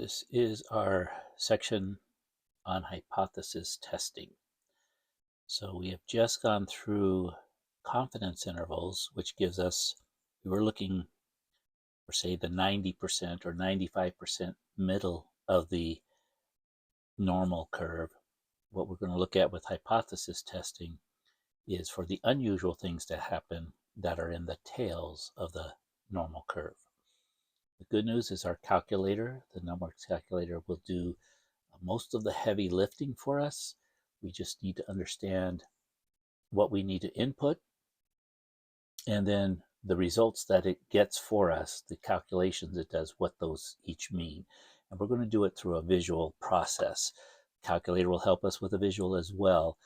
This is our section on hypothesis testing. So we have just gone through confidence intervals, which gives us, we were looking for, say, the 90% or 95% middle of the normal curve. What we're going to look at with hypothesis testing is for the unusual things to happen that are in the tails of the normal curve. The good news is our calculator, the numerics calculator, will do most of the heavy lifting for us. We just need to understand what we need to input, and then the results that it gets for us, the calculations it does, what those each mean. And we're going to do it through a visual process. Calculator will help us with a visual as well.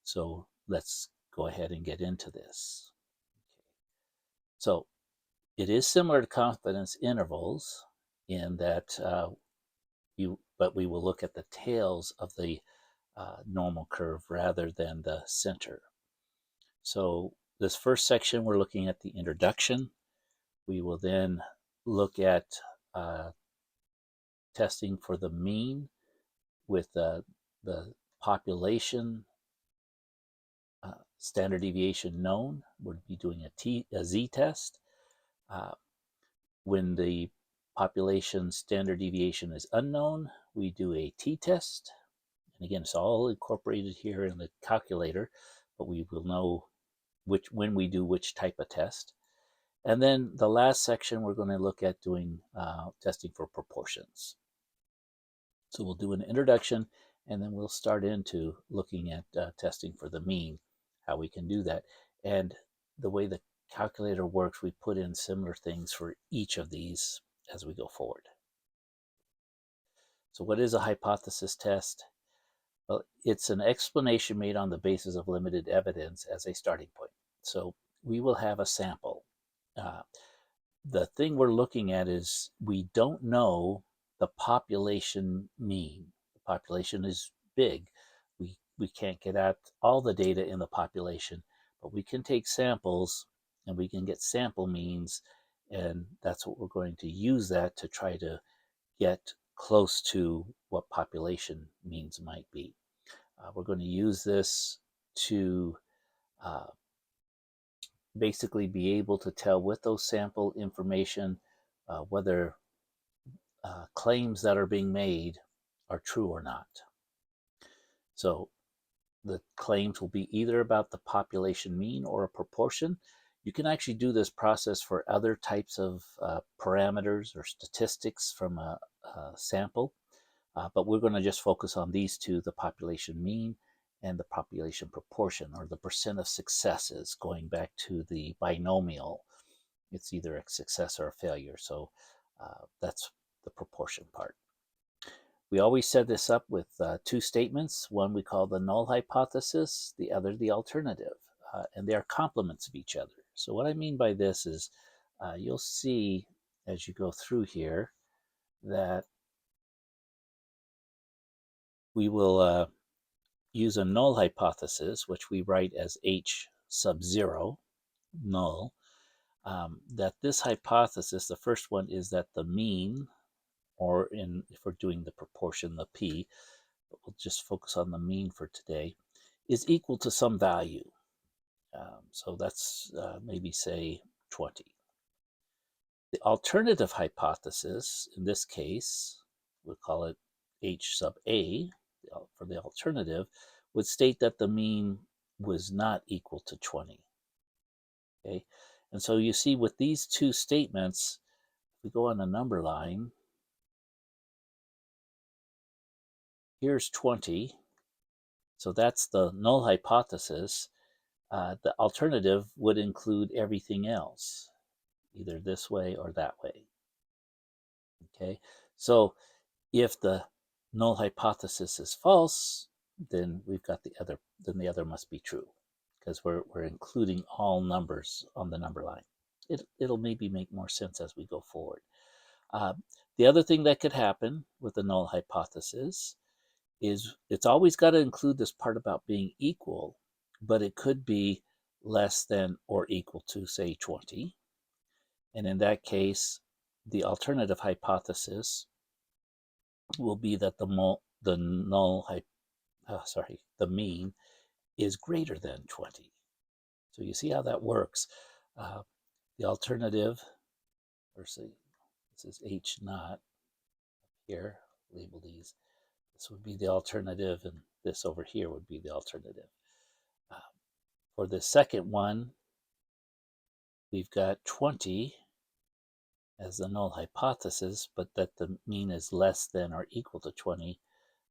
So let's go ahead and get into this. Okay. So it is similar to confidence intervals in that but we will look at the tails of the normal curve rather than the center. So this first section, we're looking at the introduction. We will then look at testing for the mean with the population standard deviation known. We'll be doing a z-test. When the population standard deviation is unknown, we do a t-test. And again, it's all incorporated here in the calculator, but we will know when we do which type of test. And then the last section, we're going to look at doing testing for proportions. So we'll do an introduction, and then we'll start into looking at testing for the mean, how we can do that. And the way the calculator works, we put in similar things for each of these as we go forward. So what is a hypothesis test? Well, it's an explanation made on the basis of limited evidence as a starting point. So we will have a sample. The thing we're looking at is we don't know the population mean. The population is big. We can't get at all the data in the population, but we can take samples and we can get sample means, and that's what we're going to use that to try to get close to what population means might be. We're going to use this to basically be able to tell with those sample information whether claims that are being made are true or not. So the claims will be either about the population mean or a proportion. You can actually do this process for other types of parameters or statistics from a sample, but we're going to just focus on these two, the population mean and the population proportion, or the percent of successes, going back to the binomial. It's either a success or a failure, so that's the proportion part. We always set this up with two statements. One we call the null hypothesis, the other the alternative, and they are complements of each other. So what I mean by this is you'll see as you go through here that we will use a null hypothesis, which we write as H sub 0, null, that this hypothesis, the first one, is that the mean, or if we're doing the proportion, the p, but we'll just focus on the mean for today, is equal to some value. So that's maybe, say, 20. The alternative hypothesis, in this case, we'll call it H sub a, for the alternative, would state that the mean was not equal to 20. Okay, and so you see with these two statements, if we go on a number line, here's 20, so that's the null hypothesis. The alternative would include everything else, either this way or that way. Okay, so if the null hypothesis is false, then we've got the other, then the other must be true, because we're including all numbers on the number line. It'll maybe make more sense as we go forward. The other thing that could happen with the null hypothesis is it's always got to include this part about being equal, but it could be less than or equal to, say, 20. And in that case, the alternative hypothesis will be that the mean is greater than 20. So you see how that works. Uh, the alternative, or say this is H naught here, label these. This would be the alternative, and this over here would be the alternative. For the second one, we've got 20 as the null hypothesis, but that the mean is less than or equal to 20.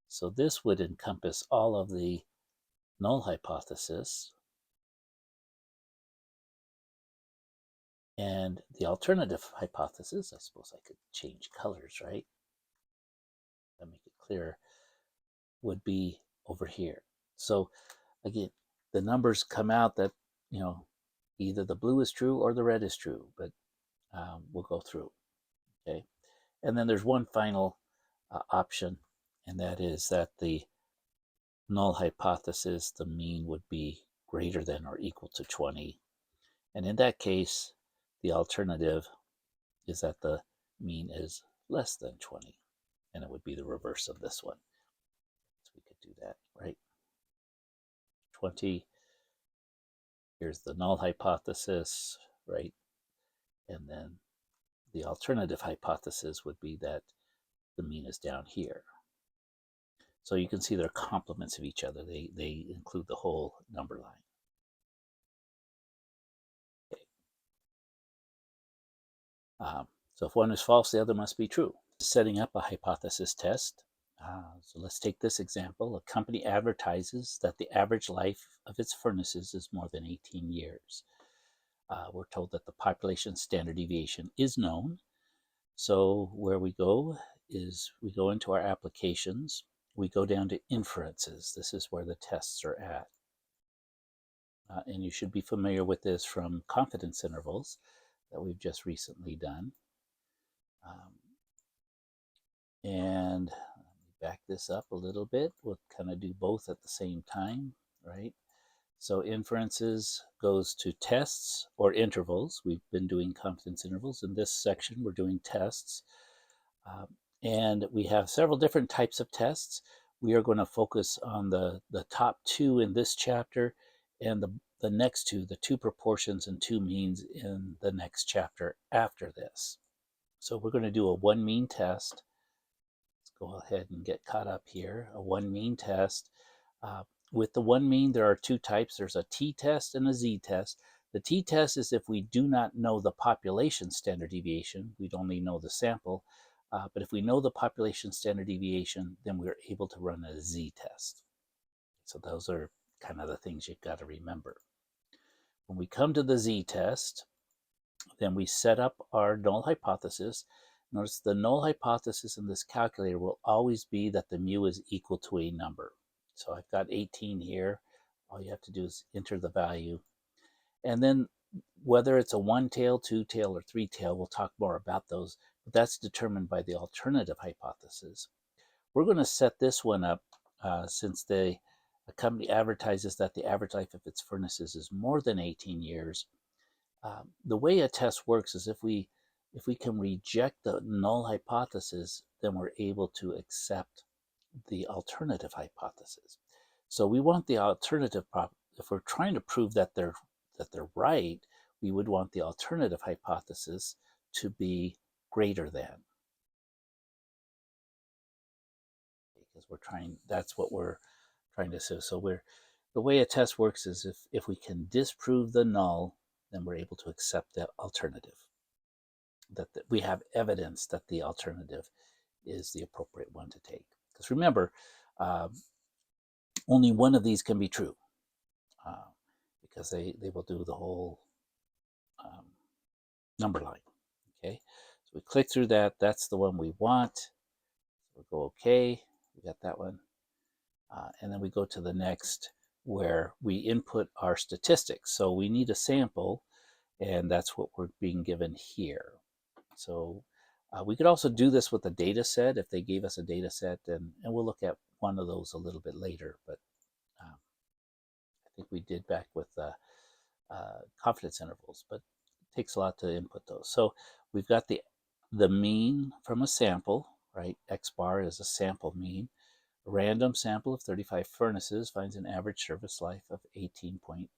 So this would encompass all of the null hypothesis. And the alternative hypothesis, I suppose I could change colors, right? That make it clearer, would be over here. So again, the numbers come out that, either the blue is true or the red is true, but we'll go through, okay? And then there's one final option, and that is that the null hypothesis, the mean would be greater than or equal to 20. And in that case, the alternative is that the mean is less than 20. And it would be the reverse of this one. So we could do that, right? 20, here's the null hypothesis, right? And then the alternative hypothesis would be that the mean is down here. So you can see they're complements of each other. They include the whole number line. Okay. So if one is false, the other must be true. Setting up a hypothesis test. So let's take this example. A company advertises that the average life of its furnaces is more than 18 years. We're told that the population standard deviation is known. So where we go is we go into our applications. We go down to inferences. This is where the tests are at. And you should be familiar with this from confidence intervals that we've just recently done. And let me back this up a little bit. We'll kind of do both at the same time, right? So inferences goes to tests or intervals. We've been doing confidence intervals. In this section, we're doing tests. And we have several different types of tests. We are going to focus on the top two in this chapter, and the next two, the two proportions and two means, in the next chapter after this. So we're going to do a one mean test. Let's go ahead and get caught up here. A one mean test. With the one mean, there are two types. There's a t-test and a z-test. The t-test is if we do not know the population standard deviation. We'd only know the sample. But if we know the population standard deviation, then we're able to run a z-test. So those are kind of the things you've got to remember. When we come to the z-test, then we set up our null hypothesis. Notice the null hypothesis in this calculator will always be that the mu is equal to a number. So I've got 18 here. All you have to do is enter the value. And then whether it's a one-tail, two-tail, or three-tail, we'll talk more about those, but that's determined by the alternative hypothesis. We're going to set this one up since a company advertises that the average life of its furnaces is more than 18 years. The way a test works is if we can reject the null hypothesis, then we're able to accept the alternative hypothesis. So we want the alternative, if we're trying to prove that they're right, we would want the alternative hypothesis to be greater than. Because that's what we're trying to say. So the way a test works is if we can disprove the null, then we're able to accept the alternative. That we have evidence that the alternative is the appropriate one to take. Because remember, only one of these can be true, because they will do the whole number line. Okay, so we click through that. That's the one we want. We'll go OK. We got that one. And then we go to the next, where we input our statistics. So we need a sample, and that's what we're being given here. So we could also do this with a data set if they gave us a data set, and we'll look at one of those a little bit later. But I think we did back with confidence intervals, but it takes a lot to input those. So we've got the mean from a sample, right? X bar is a sample mean. A random sample of 35 furnaces finds an average service life of 18.75.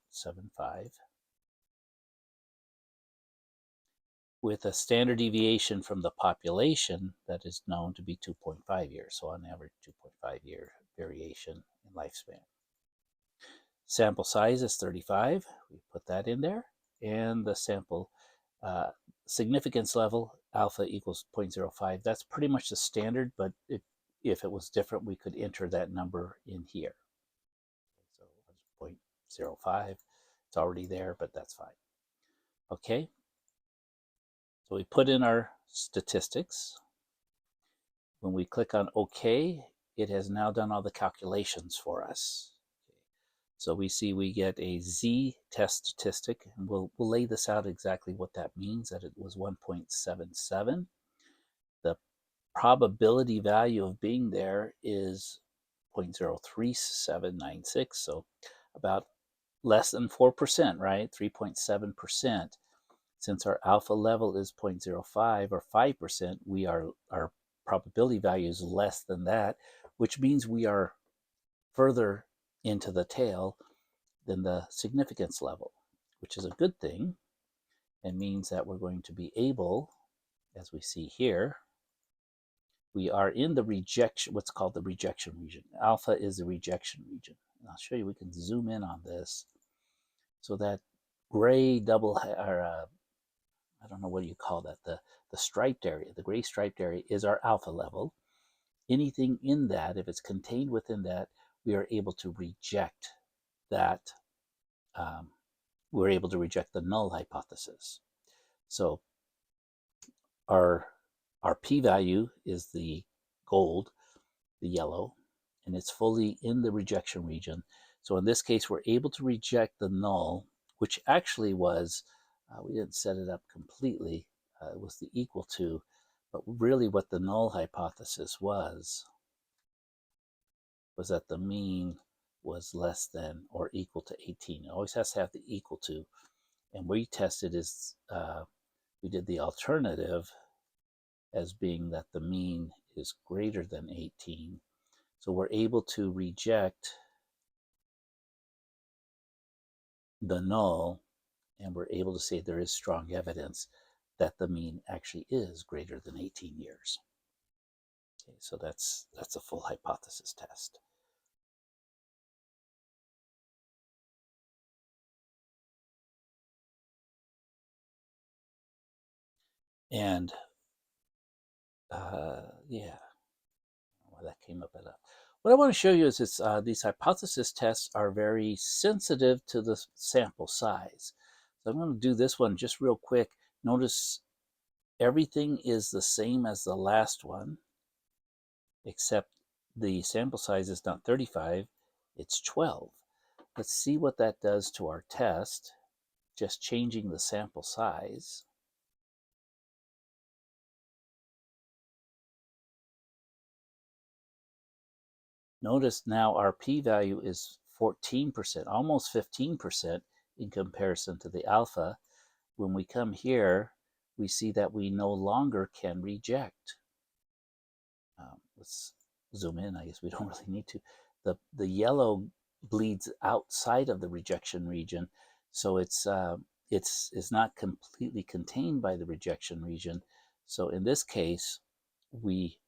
With a standard deviation from the population that is known to be 2.5 years. So on average, 2.5 year variation in lifespan. Sample size is 35. We put that in there. And the sample significance level, alpha equals 0.05. That's pretty much the standard, but if it was different, we could enter that number in here. So 0.05, it's already there, but that's fine. Okay, so we put in our statistics. When we click on OK, it has now done all the calculations for us. So we see we get a z-test statistic, and we'll lay this out exactly what that means, that it was 1.77. The probability value of being there is 0.03796, so about less than 4%, right? 3.7%. Since our alpha level is 0.05 or 5%, our probability value is less than that, which means we are further into the tail than the significance level, which is a good thing, and means that we're going to be able, as we see here, we are in the rejection, what's called the rejection region. Alpha is the rejection region. And I'll show you, we can zoom in on this. So that gray double, or I don't know what you call that, the striped area, the gray striped area is our alpha level. Anything in that, if it's contained within that, we are able to reject that. We're able to reject the null hypothesis. So our p-value is the gold, the yellow, and it's fully in the rejection region. So in this case, we're able to reject the null, which actually was, we didn't set it up completely, it was the equal to, but really what the null hypothesis was that the mean was less than or equal to 18. It always has to have the equal to. And we tested is, we did the alternative as being that the mean is greater than 18. So we're able to reject the null, and we're able to say there is strong evidence that the mean actually is greater than 18 years. Okay, so that's a full hypothesis test. And yeah, well, that came up at a. What I want to show you is these hypothesis tests are very sensitive to the sample size. So I'm going to do this one just real quick. Notice everything is the same as the last one, except the sample size is not 35, it's 12. Let's see what that does to our test, just changing the sample size. Notice now our p-value is 14%, almost 15% in comparison to the alpha. When we come here, we see that we no longer can reject. Let's zoom in. I guess we don't really need to. The yellow bleeds outside of the rejection region, so it's not completely contained by the rejection region. So in this case, we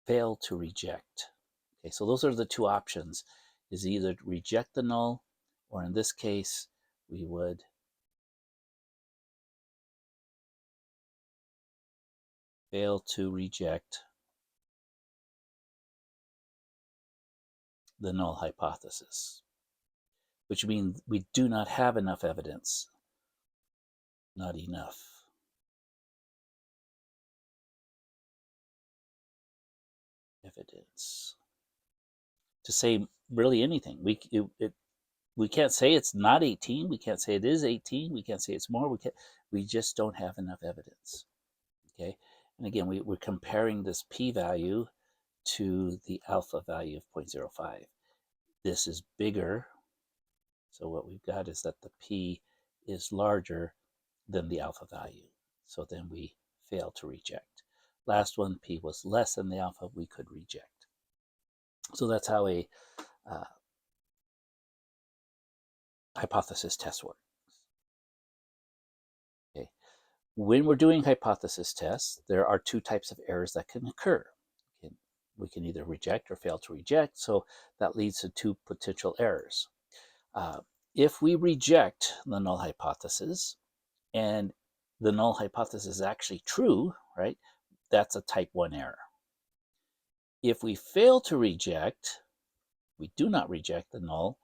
fail to reject. Okay, so those are the two options: is either reject the null, or in this case, we would fail to reject the null hypothesis, which means we do not have enough evidence. Not enough evidence to say really anything. We can't say it's not 18. We can't say it is 18. We can't say it's more. We just don't have enough evidence. Okay, and again, we're comparing this p-value to the alpha value of 0.05. This is bigger, so what we've got is that the p is larger than the alpha value. So then we fail to reject. last one, p was less than the alpha, we could reject. So that's how a hypothesis test works. Okay. When we're doing hypothesis tests, there are two types of errors that can occur. We can either reject or fail to reject, so that leads to two potential errors. If we reject the null hypothesis and the null hypothesis is actually true, right, that's a type 1 error. If we fail to reject, we do not reject the null,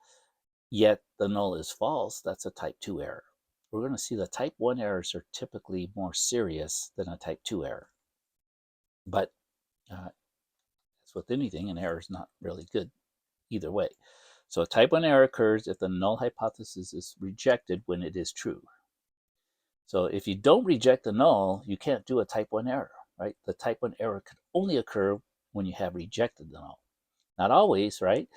yet the null is false, that's a type 2 error. We're going to see the type 1 errors are typically more serious than a type 2 error. But as with anything, an error is not really good either way. So a type 1 error occurs if the null hypothesis is rejected when it is true. So if you don't reject the null, you can't do a type 1 error, right? The type 1 error could only occur when you have rejected the null. Not always, right?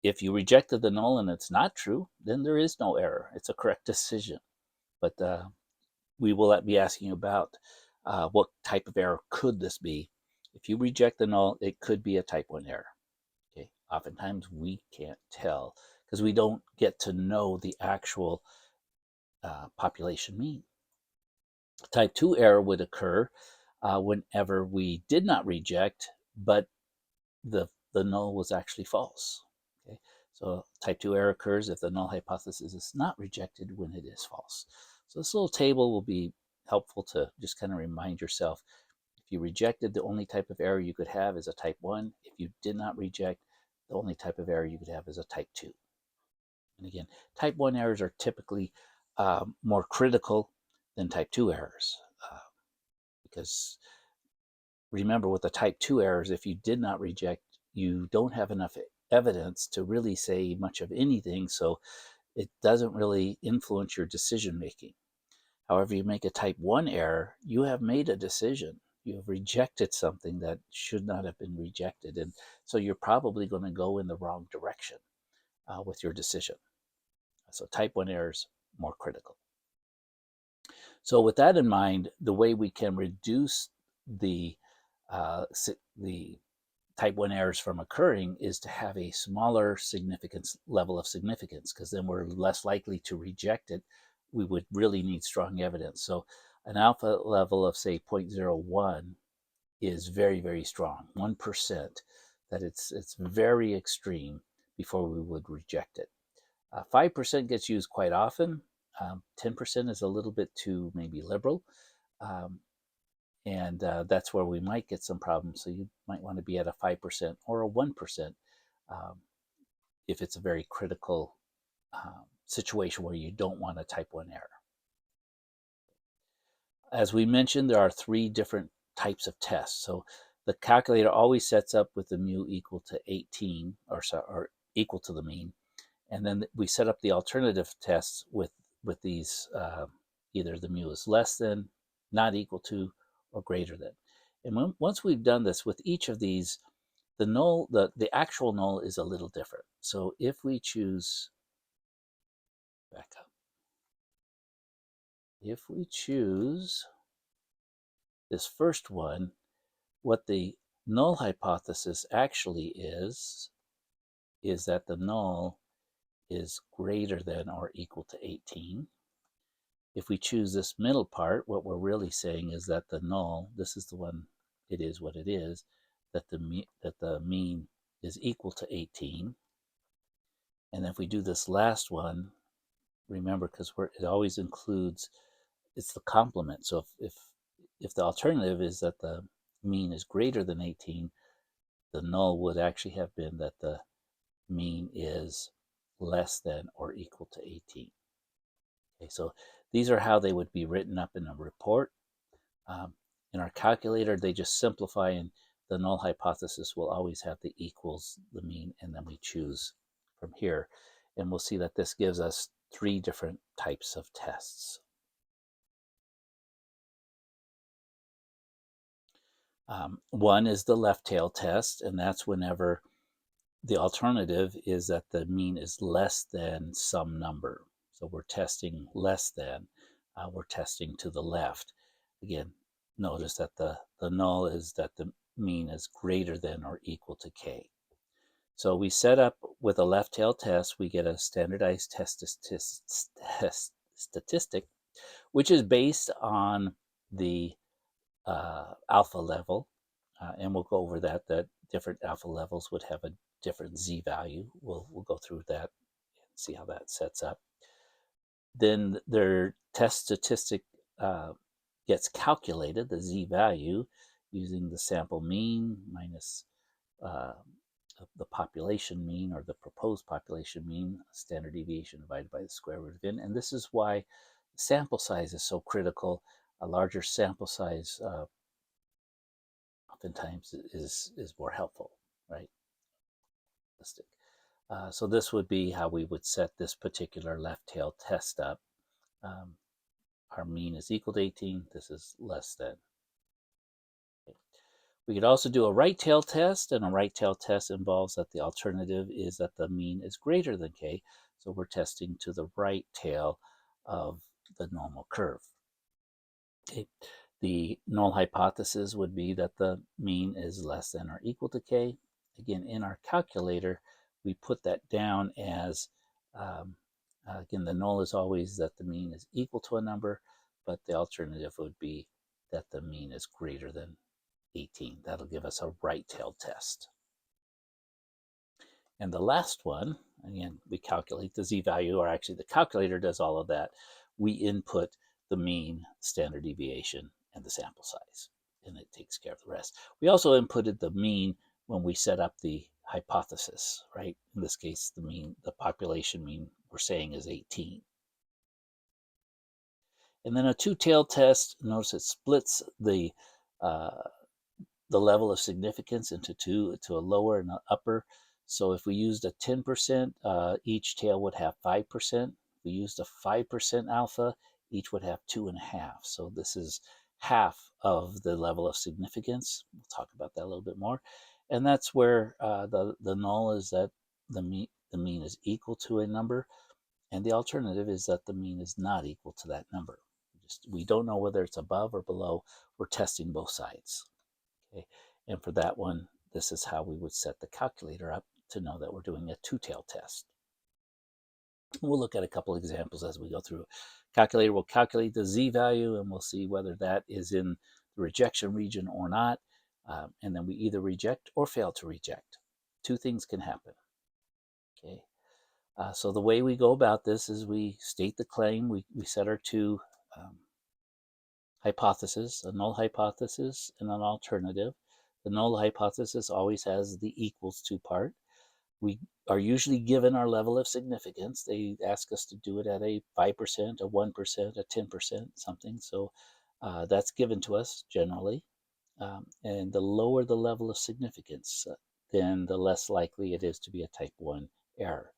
If you rejected the null and it's not true, then there is no error. It's a correct decision. But we will be asking about what type of error could this be. If you reject the null, it could be a type 1 error. Okay. Oftentimes we can't tell because we don't get to know the actual population mean. Type 2 error would occur whenever we did not reject, but the null was actually false. Okay, so type 2 error occurs if the null hypothesis is not rejected when it is false. So this little table will be helpful to just kind of remind yourself. If you rejected, the only type of error you could have is a type 1. If you did not reject, the only type of error you could have is a type 2. And again, type 1 errors are typically more critical than type 2 errors. Because remember, with the type 2 errors, if you did not reject, you don't have enough evidence to really say much of anything, so it doesn't really influence your decision making. However, you make a type 1 error, you have made a decision. You have rejected something that should not have been rejected, and so you're probably going to go in the wrong direction with your decision. So type 1 errors more critical. So with that in mind, the way we can reduce the type 1 errors from occurring is to have a smaller level of significance, because then we're less likely to reject it. We would really need strong evidence. So an alpha level of, say, 0.01 is very, very strong, 1%, that it's very extreme before we would reject it. 5% gets used quite often. 10% is a little bit too maybe liberal. And that's where we might get some problems. So you might want to be at a 5% or a 1% if it's a very critical situation where you don't want a type 1 error. As we mentioned, there are 3 different types of tests. So the calculator always sets up with the mu equal to 18 or equal to the mean. And then we set up the alternative tests with these, either the mu is less than, not equal to, or greater than. And once we've done this with each of these, the null, the actual null is a little different. So if we choose, back up, if we choose this first one, what the null hypothesis actually is that the null is greater than or equal to 18. If we choose this middle part, what we're really saying is that the null, this is the one, it is what it is, that the mean is equal to 18. And if we do this last one, remember, because it always includes, it's the complement. So if the alternative is that the mean is greater than 18, the null would actually have been that the mean is less than or equal to 18. Okay, so these are how they would be written up in a report. In our calculator, they just simplify, and the null hypothesis will always have the equals, the mean, and then we choose from here. And we'll see that this gives us 3 different types of tests. One is the left tail test, and that's whenever the alternative is that the mean is less than some number. So we're testing less than, we're testing to the left. Again, notice that the null is that the mean is greater than or equal to k. So we set up with a left tail test, we get a standardized test statistic, which is based on the alpha level. And we'll go over that different alpha levels would have a different z-value. We'll go through that and see how that sets up. Then their test statistic gets calculated, the z-value, using the sample mean minus the population mean, or the proposed population mean, standard deviation divided by the square root of n. And this is why sample size is so critical. A larger sample size oftentimes is more helpful, right? So this would be how we would set this particular left tail test up. Our mean is equal to 18. This is less than. Okay. We could also do a right tail test, and a right tail test involves that the alternative is that the mean is greater than k. So we're testing to the right tail of the normal curve. Okay. The null hypothesis would be that the mean is less than or equal to k. Again, in our calculator, we put that down as, again, the null is always that the mean is equal to a number, but the alternative would be that the mean is greater than 18. That'll give us a right-tailed test. And the last one, again, we calculate the z-value, or actually the calculator does all of that. We input the mean, standard deviation, and the sample size, and it takes care of the rest. We also inputted the mean when we set up the hypothesis, right? In this case, the mean, the population mean we're saying is 18. And then a two-tailed test, notice it splits the level of significance into two, to a lower and an upper. So if we used a 10%, each tail would have 5%. If we used a 5% alpha, each would have 2.5. So this is half of the level of significance. We'll talk about that a little bit more. And that's where the null is that the mean is equal to a number, and the alternative is that the mean is not equal to that number. We don't know whether it's above or below. We're testing both sides. Okay. And for that one, this is how we would set the calculator up to know that we're doing a two-tailed test. We'll look at a couple examples as we go through. Calculator will calculate the z-value, and we'll see whether that is in the rejection region or not. And then we either reject or fail to reject. Two things can happen. Okay. So the way we go about this is we state the claim. We set our two hypotheses, a null hypothesis and an alternative. The null hypothesis always has the equals to part. We are usually given our level of significance. They ask us to do it at a 5%, a 1%, a 10%, something. So that's given to us generally. And the lower the level of significance, then the less likely it is to be a type 1 error.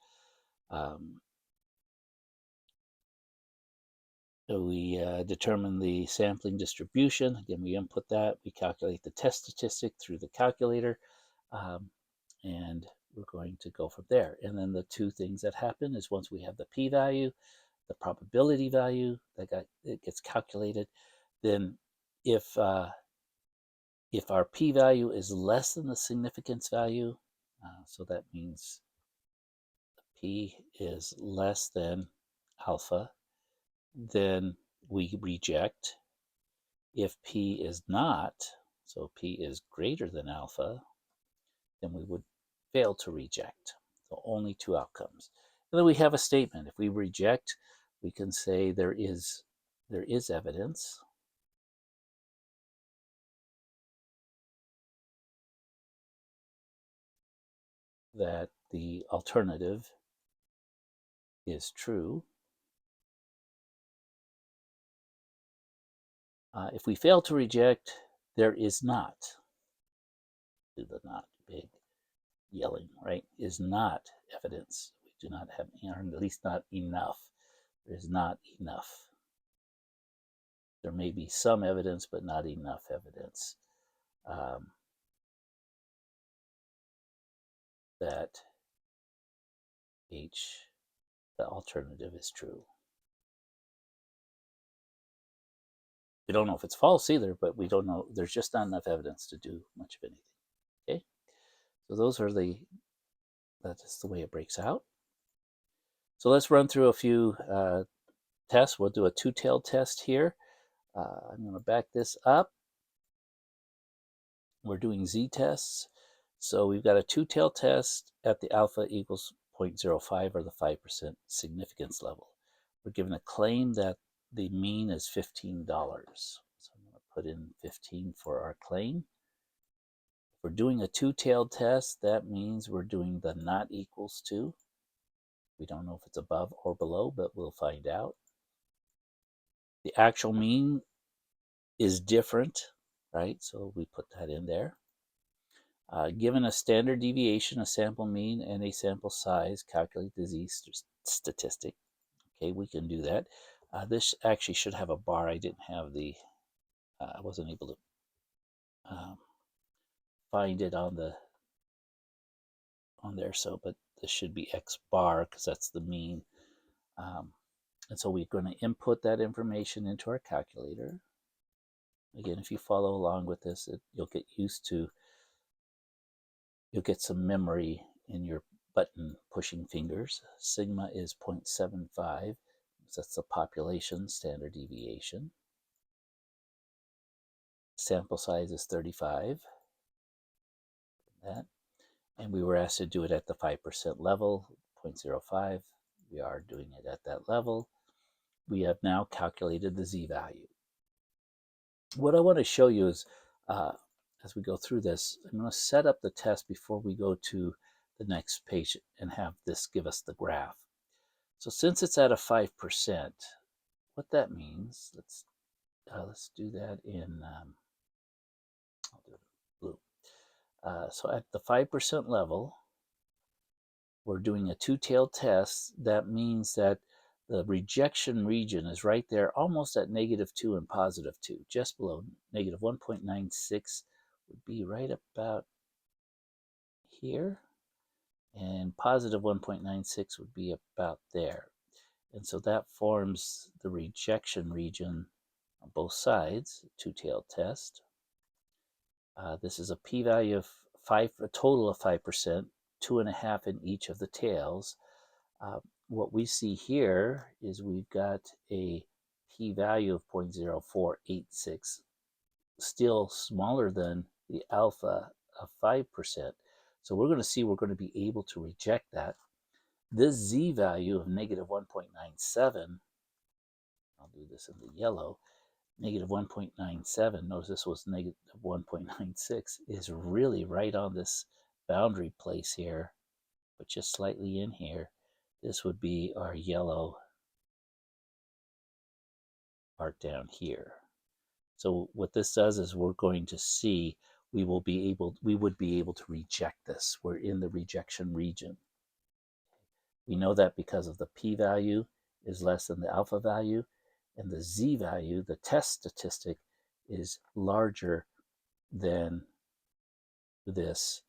So we determine the sampling distribution. Again, we input that. We calculate the test statistic through the calculator. And we're going to go from there. And then the two things that happen is once we have the p-value, the probability value it gets calculated, then if our p-value is less than the significance value, so that means p is less than alpha, then we reject. If p is not, so p is greater than alpha, then we would fail to reject. So only two outcomes. And then we have a statement. If we reject, we can say there is evidence that the alternative is true. If we fail to reject, there is not. Do the not big yelling, right? Is not evidence. We do not have, or at least not enough. There is not enough. There may be some evidence, but not enough evidence that the alternative is true. We don't know if it's false either, but we don't know. There's just not enough evidence to do much of anything. Okay, so those are that is the way it breaks out. So let's run through a few tests. We'll do a two-tailed test here. I'm going to back this up. We're doing z-tests. So we've got a two-tailed test at the alpha equals 0.05 or the 5% significance level. We're given a claim that the mean is $15. So I'm going to put in 15 for our claim. If we're doing a two-tailed test, that means we're doing the not equals to. We don't know if it's above or below, but we'll find out. The actual mean is different, right? So we put that in there. Given a standard deviation, a sample mean, and a sample size, calculate the z-statistic. Okay, we can do that. This actually should have a bar. I didn't have I wasn't able to find it on there. So, but this should be x bar because that's the mean. And so we're going to input that information into our calculator. Again, if you follow along with this, you'll get used to. You'll get some memory in your button pushing fingers. Sigma is 0.75. So that's the population standard deviation. Sample size is 35. That. And we were asked to do it at the 5% level, 0.05. We are doing it at that level. We have now calculated the z-value. What I want to show you is, as we go through this, I'm going to set up the test before we go to the next page and have this give us the graph. So since it's at a 5%, what that means, let's do that in, I'll do it in blue. So at the 5% level, we're doing a two-tailed test. That means that the rejection region is right there, almost at -2 and +2, just below. -1.96 would be right about here, and +1.96 would be about there. And so that forms the rejection region on both sides, two-tailed test. This is a p-value of 5, a total of 5%, 2.5 in each of the tails. What we see here is we've got a p-value of 0.0486, still smaller than the alpha of 5%. So we're going to see we're going to be able to reject that. This z-value of -1.97, I'll do this in the yellow, -1.97, notice this was -1.96, is really right on this boundary place here, but just slightly in here. This would be our yellow part down here. So what this does is we're going to see we would be able to reject this. We're in the rejection region. We know that because of the p-value is less than the alpha value, and the z-value, the test statistic, is larger than this,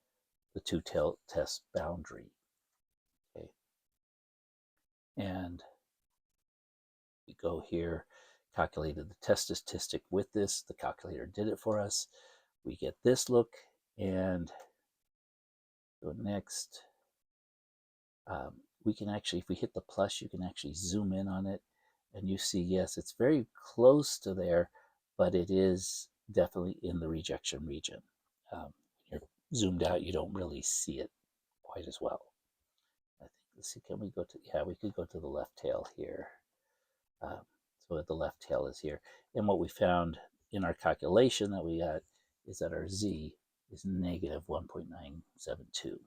the two-tailed test boundary. Okay. And we go here, calculated the test statistic with this. The calculator did it for us. We get this look, and go next. We can actually, if we hit the plus, you can actually zoom in on it, and you see, yes, it's very close to there, but it is definitely in the rejection region. You're zoomed out, you don't really see it quite as well. I think, let's see, can we go to, yeah, we could go to the left tail here. So the left tail is here. And what we found in our calculation that we got is that our z is -1.972.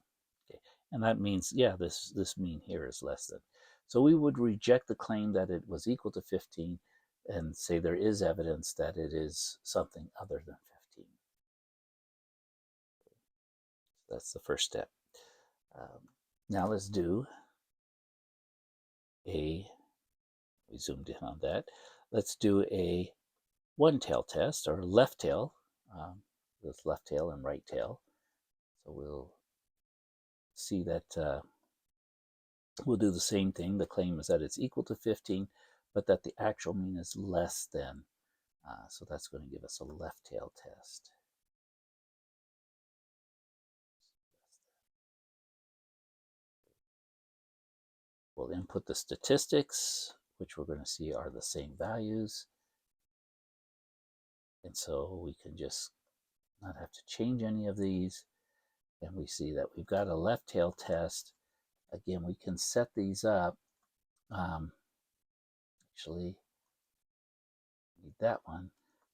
Okay. And that means, yeah, this mean here is less than. So we would reject the claim that it was equal to 15 and say there is evidence that it is something other than 15. That's the first step. Now let's do we zoomed in on that. Let's do a one-tail test, or left tail, with left tail and right tail. So we'll see that we'll do the same thing. The claim is that it's equal to 15, but that the actual mean is less than So that's going to give us a left tail test. We'll input the statistics, which we're going to see are the same values. And so we can just not have to change any of these. And we see that we've got a left tail test. Again, we can set these up. Actually, need that one.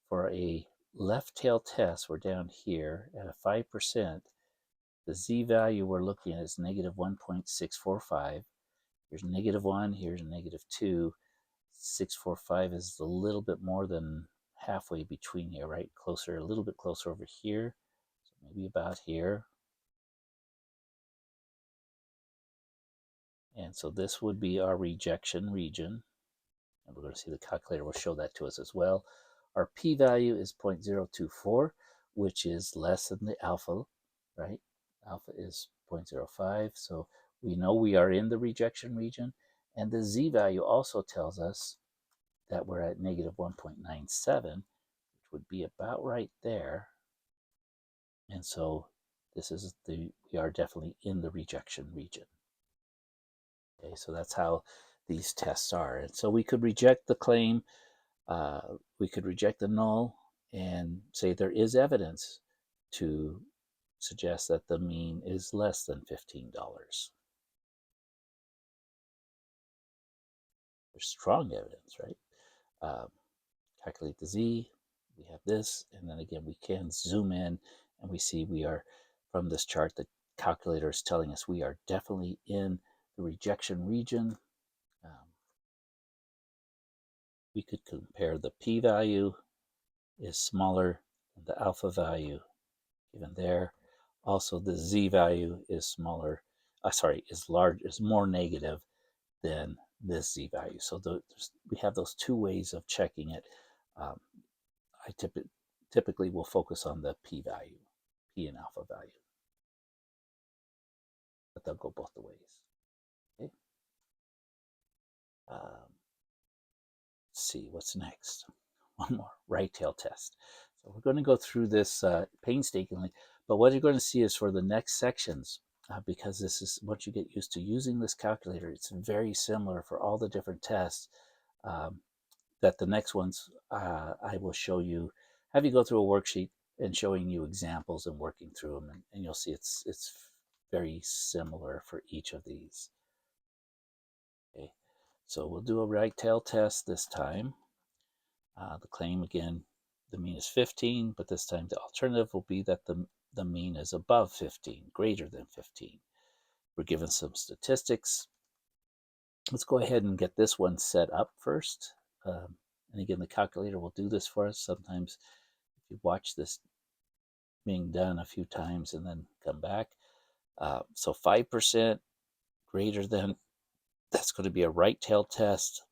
For a left tail test, we're down here at a 5%. The z-value we're looking at is negative 1.645. Here's negative 1, here's negative 2. 645 is a little bit more than halfway between here, right? Closer, a little bit closer over here. So maybe about here. And so this would be our rejection region. And we're going to see the calculator will show that to us as well. Our p-value is 0.024, which is less than the alpha, right? Alpha is 0.05, so we know we are in the rejection region. And the z-value also tells us that we're at negative 1.97, which would be about right there. And so this is we are definitely in the rejection region. Okay, so that's how these tests are. And so we could reject the claim, we could reject the null and say there is evidence to suggest that the mean is less than $15. There's strong evidence, right? Calculate the z, we have this, and then again we can zoom in and we see we are, from this chart, the calculator is telling us we are definitely in the rejection region. We could compare the p-value is smaller than the alpha value given there. Also, the z-value is smaller, is more negative than this z-value. So we have those two ways of checking it. I typically will focus on the p-value, p and alpha value, but they'll go both the ways. Okay. Let's see what's next. One more, right tail test. So we're going to go through this painstakingly, but what you're going to see is for the next sections, because this is, once you get used to using this calculator, it's very similar for all the different tests, that the next ones I will show you, have you go through a worksheet and showing you examples and working through them, and you'll see it's very similar for each of these. Okay, so we'll do a right tail test this time. The claim, again, the mean is 15, but this time the alternative will be that the mean is above 15, greater than 15. We're given some statistics. Let's go ahead and get this one set up first. And again, the calculator will do this for us. Sometimes if you watch this being done a few times and then come back. So 5% greater than, that's going to be a right tail test.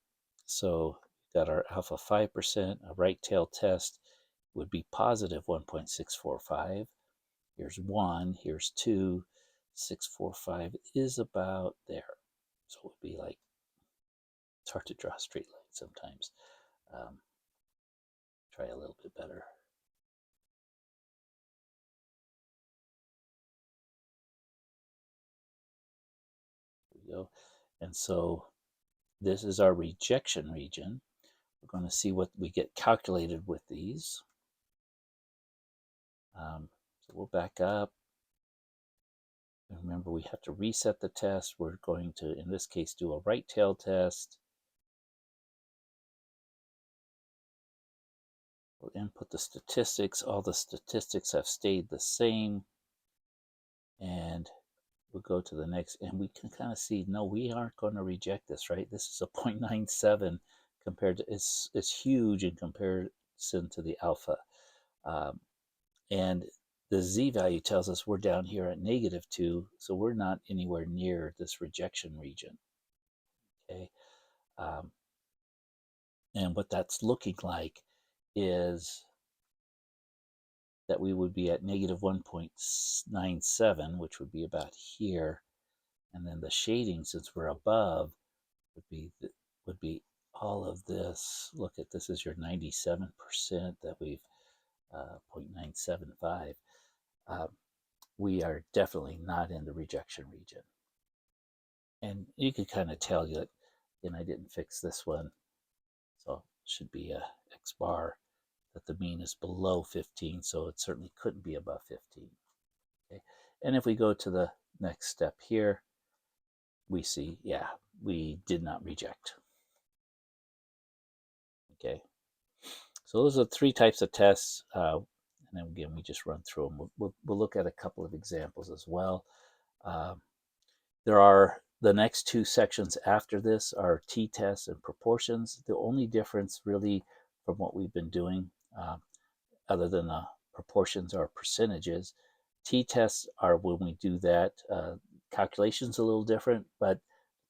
So we've got our alpha 5%, a right tail test would be positive 1.645. Here's 1, here's 2, 645 is about there. So it would be like, it's hard to draw a straight line sometimes. Try a little bit better. There we go. And so this is our rejection region. We're going to see what we get calculated with these. So we'll back up. And remember, we have to reset the test. We're going to, in this case, do a right tail test. We'll input the statistics. All the statistics have stayed the same. And we'll go to the next, and we can kind of see, no, we aren't going to reject this, right? This is a 0.97 compared to, it's huge in comparison to the alpha. And the z-value tells us we're down here at -2, so we're not anywhere near this rejection region. Okay, and what that's looking like is that we would be at -1.97, which would be about here, and then the shading, since we're above, would be all of this, look at this is your 97% that we've 0.975. We are definitely not in the rejection region. And you could kind of tell that, and I didn't fix this one, so it should be a X bar, that the mean is below 15, so it certainly couldn't be above 15. Okay, and if we go to the next step here, we see, yeah, we did not reject. Okay, so those are 3 types of tests, and then again, we just run through them. We'll look at a couple of examples as well. There are the next 2 sections after this are t-tests and proportions. The only difference really from what we've been doing, other than the proportions or percentages, t-tests are when we do that. Calculation's a little different, but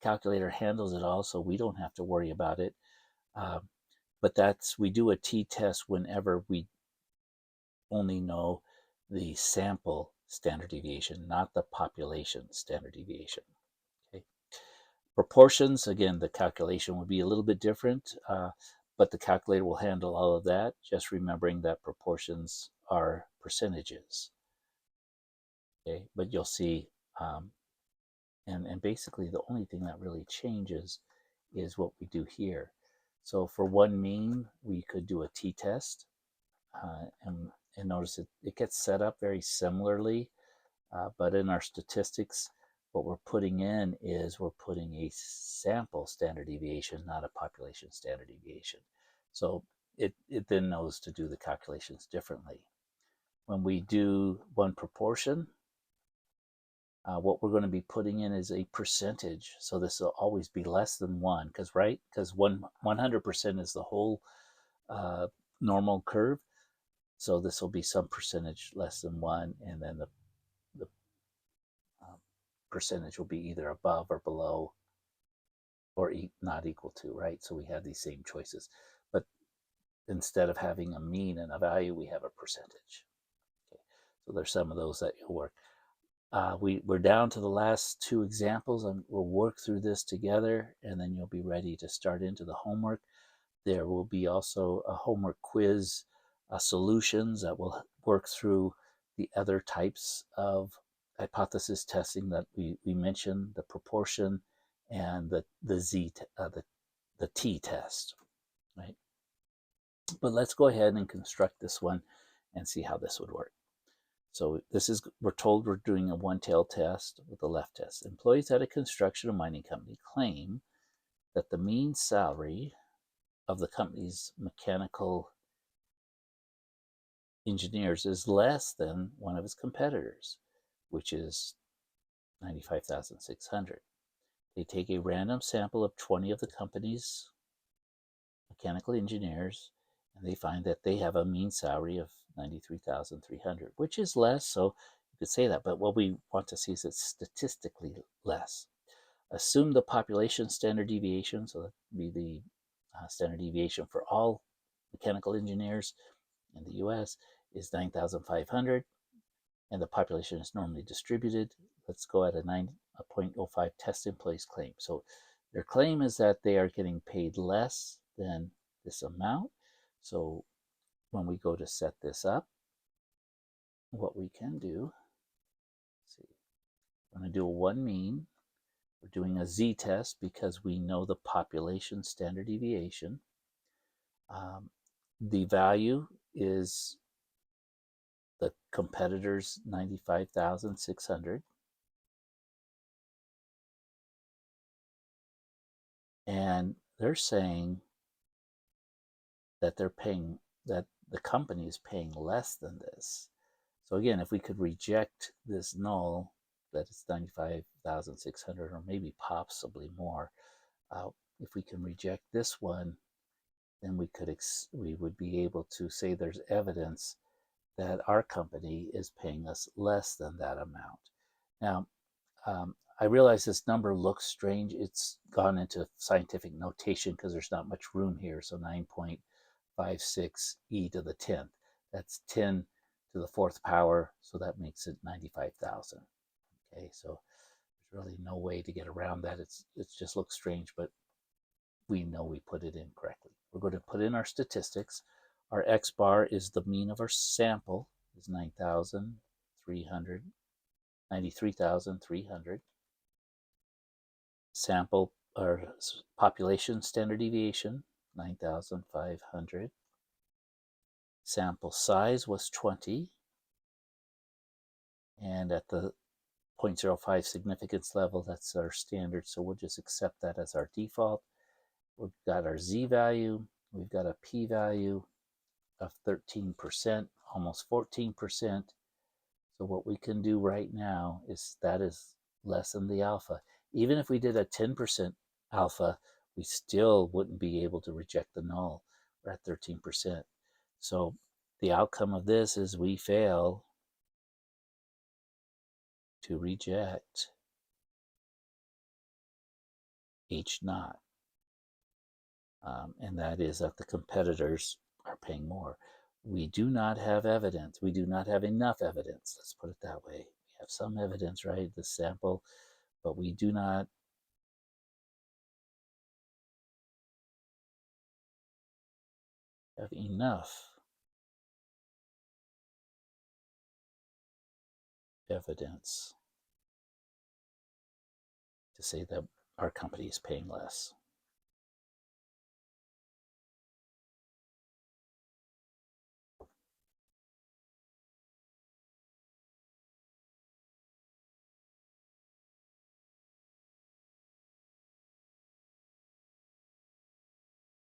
calculator handles it all, so we don't have to worry about it. But we do a t-test whenever we only know the sample standard deviation, not the population standard deviation. Okay. Proportions, again, the calculation would be a little bit different, but the calculator will handle all of that, just remembering that proportions are percentages. Okay, but you'll see, and basically the only thing that really changes is what we do here. So for one mean, we could do a t-test, and notice it gets set up very similarly, but in our statistics, what we're putting in is we're putting a sample standard deviation, not a population standard deviation. So it then knows to do the calculations differently. When we do one proportion, what we're going to be putting in is a percentage. So this will always be less than 1, because 100% is the whole normal curve. So this will be some percentage less than 1, and then the percentage will be either above or below or not equal to, right? So we have these same choices. But instead of having a mean and a value, we have a percentage. Okay. So there's some of those that you'll work. We're down to the last 2 examples, and we'll work through this together, and then you'll be ready to start into the homework. There will be also a homework quiz, solutions that will work through the other types of hypothesis testing that we mentioned, the proportion and the t-test, right? But let's go ahead and construct this one and see how this would work. So we're told we're doing a one-tailed test with a left test. Employees at a construction or mining company claim that the mean salary of the company's mechanical engineers is less than one of its competitors, which is 95,600. They take a random sample of 20 of the company's mechanical engineers, and they find that they have a mean salary of 93,300, which is less, so you could say that, but what we want to see is it's statistically less. Assume the population standard deviation, so that would be the standard deviation for all mechanical engineers in the US is 9,500, and the population is normally distributed. Let's go at a 0.05 test employees claim. So their claim is that they are getting paid less than this amount. So when we go to set this up, what we can do, see, we're going to do a one mean. We're doing a z-test because we know the population standard deviation. The value is the competitor's 95,600. And they're saying that that the company is paying less than this. So again, if we could reject this null, that it's 95,600 or maybe possibly more, if we can reject this one, then we would be able to say there's evidence that our company is paying us less than that amount. Now, I realize this number looks strange. It's gone into scientific notation because there's not much room here. So 9.56 e to the 10th. That's 10 to the 4th power. So that makes it 95,000. Okay, so there's really no way to get around that. It just looks strange, but we know we put it in correctly. We're going to put in our statistics. Our X bar is the mean of our sample, is 93,300. Sample or population standard deviation, 9,500. Sample size was 20. And at the 0.05 significance level, that's our standard. So we'll just accept that as our default. We've got our Z value. We've got a P value of 13%, almost 14%. So what we can do right now is that is less than the alpha. Even if we did a 10% alpha, we still wouldn't be able to reject the null. We're at 13%. So the outcome of this is we fail to reject H naught. And that is that the competitors are paying more. We do not have evidence. We do not have enough evidence. Let's put it that way. We have some evidence, right? The sample, but we do not have enough evidence to say that our company is paying less.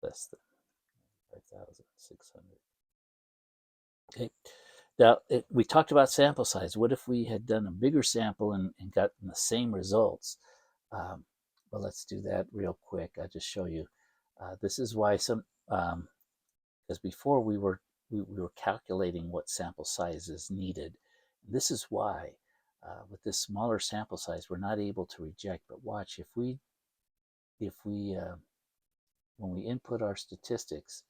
Less than 5,600. Okay. Now, we talked about sample size. What if we had done a bigger sample and gotten the same results? Well, let's do that real quick. I'll just show you. This is why some, because before we were calculating what sample size is needed. This is why, with this smaller sample size, we're not able to reject. But watch, if we when we input our statistics,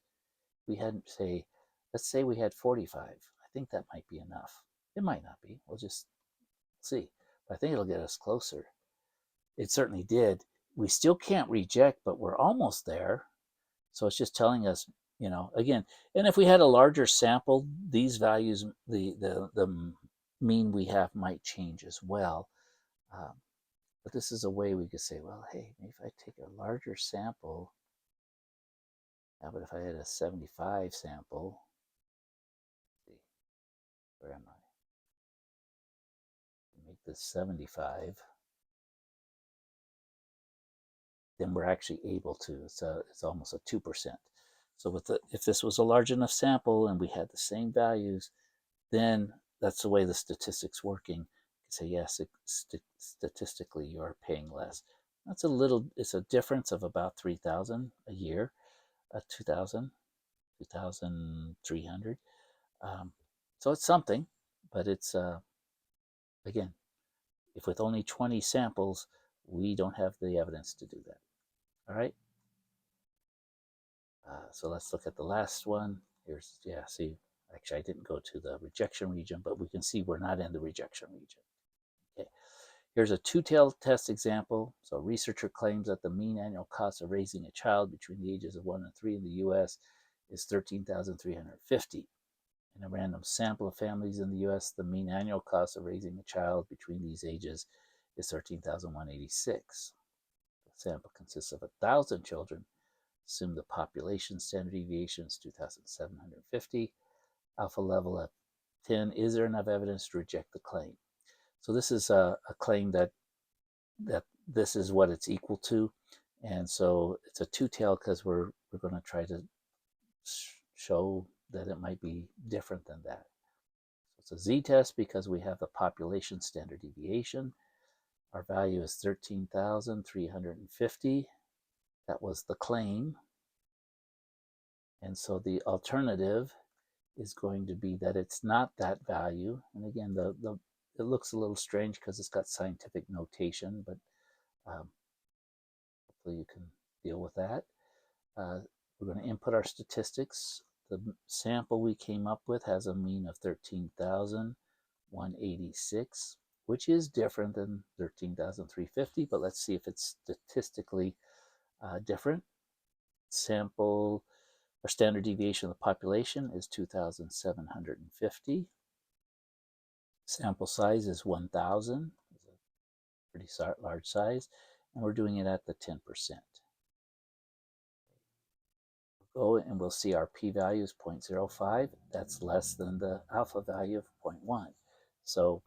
we had, say, let's say we had 45. I think that might be enough. It might not be. We'll just see. But I think it'll get us closer. It certainly did. We still can't reject, but we're almost there. So it's just telling us, you know, again, and if we had a larger sample, these values, the mean we have might change as well. But this is a way we could say, well, hey, maybe if I take a larger sample, how about if I had a 75 sample? Let's see, where am I? Make this 75. Then we're actually able to. It's almost a 2%. So with if this was a large enough sample and we had the same values, then that's the way the statistics working. You can say, yes, statistically you are paying less. That's it's a difference of about 3,000 a year, 2,000, 2,300. So it's something, but it's, again, if with only 20 samples, we don't have the evidence to do that. All right. So let's look at the last one. Here's, yeah, see, actually I didn't go to the rejection region, but we can see we're not in the rejection region. Okay. Here's a two-tailed test example. So a researcher claims that the mean annual cost of raising a child between the ages of 1 and 3 in the U.S. is $13,350. In a random sample of families in the U.S., the mean annual cost of raising a child between these ages is $13,186. The sample consists of 1,000 children. Assume the population standard deviation is 2,750. Alpha level at 10. Is there enough evidence to reject the claim? So this is a claim that this is what it's equal to. And so it's a two-tail because we're going to try to show that it might be different than that. So it's a z-test because we have the population standard deviation. Our value is 13,350. That was the claim. And so the alternative is going to be that it's not that value. And again, it looks a little strange because it's got scientific notation, but hopefully you can deal with that. We're going to input our statistics. The sample we came up with has a mean of 13,186, which is different than 13,350, but let's see if it's statistically different. sample or standard deviation of the population is 2,750. Sample size is 1,000. It's a pretty large size, and we're doing it at the 10%. Go and we'll see our p-value is 0.05. That's less than the alpha value of 0.1. So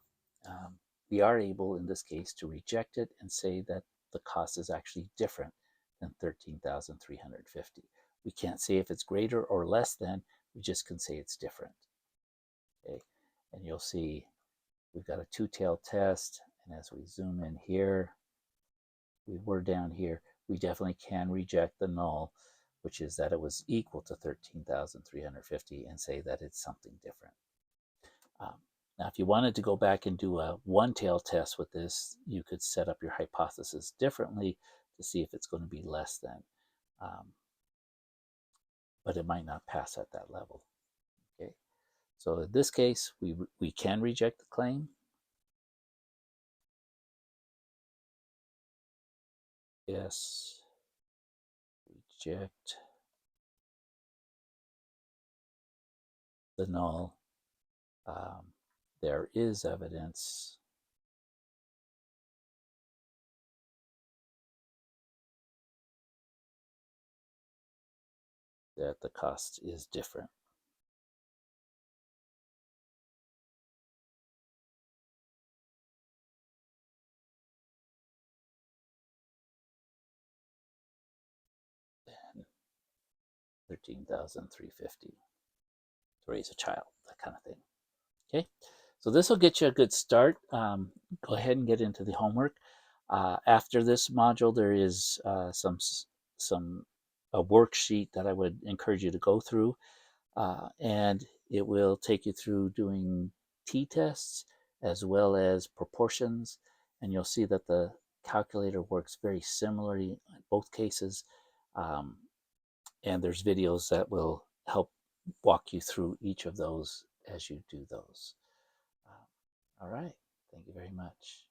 we are able, in this case, to reject it and say that the cost is actually different than 13,350. We can't say if it's greater or less than, we just can say it's different. Okay, and you'll see we've got a two-tailed test, and as we zoom in here, we were down here, we definitely can reject the null, which is that it was equal to 13,350, and say that it's something different. Now, if you wanted to go back and do a one-tailed test with this, you could set up your hypothesis differently to see if it's going to be less than. But it might not pass at that level. Okay, so in this case, we can reject the claim. Yes, reject the null. There is evidence that the cost is different. Than 13,350 to raise a child, that kind of thing. Okay, so this will get you a good start. Go ahead and get into the homework. After this module, there is a worksheet that I would encourage you to go through, and it will take you through doing t-tests as well as proportions, and you'll see that the calculator works very similarly in both cases, and there's videos that will help walk you through each of those as you do those. All right, thank you very much.